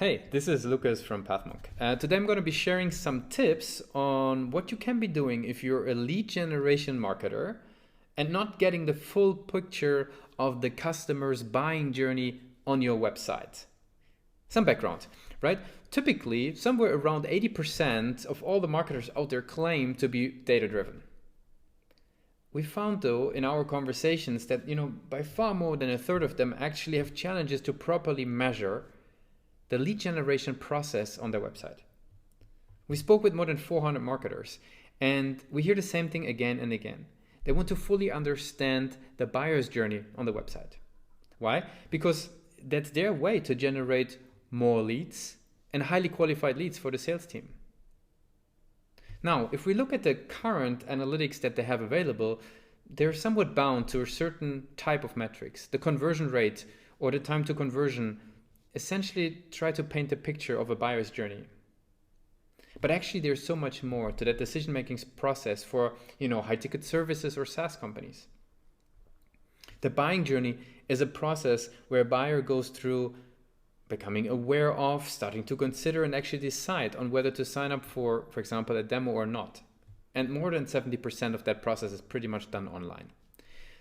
Hey, this is Lucas from Pathmonk. Today I'm going to be sharing some tips on what you can be doing if you're a lead generation marketer and not getting the full picture of the customer's buying journey on your website. Some background, right? Typically, somewhere around 80% of all the marketers out there claim to be data-driven. We found though in our conversations that, by far more than a third of them actually have challenges to properly measure the lead generation process on their website. We spoke with more than 400 marketers, and we hear the same thing again and again. They want to fully understand the buyer's journey on the website. Why? Because that's their way to generate more leads and highly qualified leads for the sales team. Now, if we look at the current analytics that they have available, they're somewhat bound to a certain type of metrics. The conversion rate or the time to conversion essentially try to paint a picture of a buyer's journey. But actually there's so much more to that decision-making process for, high-ticket services or SaaS companies. The buying journey is a process where a buyer goes through becoming aware of, starting to consider and actually decide on whether to sign up for example, a demo or not. And more than 70% of that process is pretty much done online.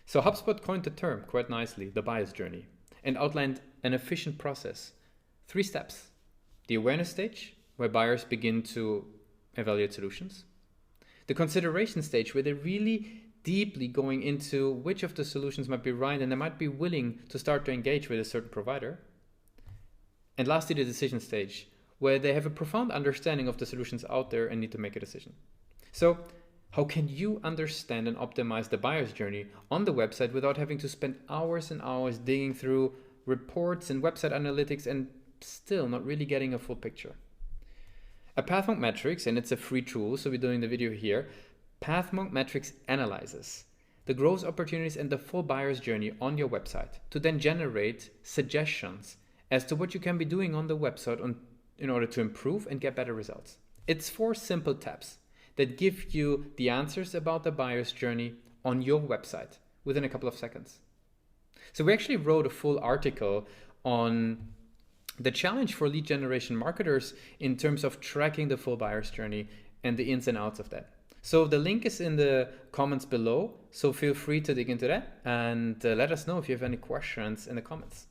So HubSpot coined the term quite nicely, the buyer's journey, and outlined an efficient process. 3 steps. The awareness stage, where buyers begin to evaluate solutions. The consideration stage, where they're really deeply going into which of the solutions might be right and they might be willing to start to engage with a certain provider. And lastly, the decision stage, where they have a profound understanding of the solutions out there and need to make a decision. So how can you understand and optimize the buyer's journey on the website without having to spend hours and hours digging through reports and website analytics and still not really getting a full picture? At Pathmonk Metrics, and it's a free tool, so we're doing the video here, Pathmonk Metrics analyzes the growth opportunities and the full buyer's journey on your website to then generate suggestions as to what you can be doing on the website in order to improve and get better results. It's 4 simple steps that give you the answers about the buyer's journey on your website within a couple of seconds. So we actually wrote a full article on the challenge for lead generation marketers in terms of tracking the full buyer's journey and the ins and outs of that. So the link is in the comments below, so feel free to dig into that and let us know if you have any questions in the comments.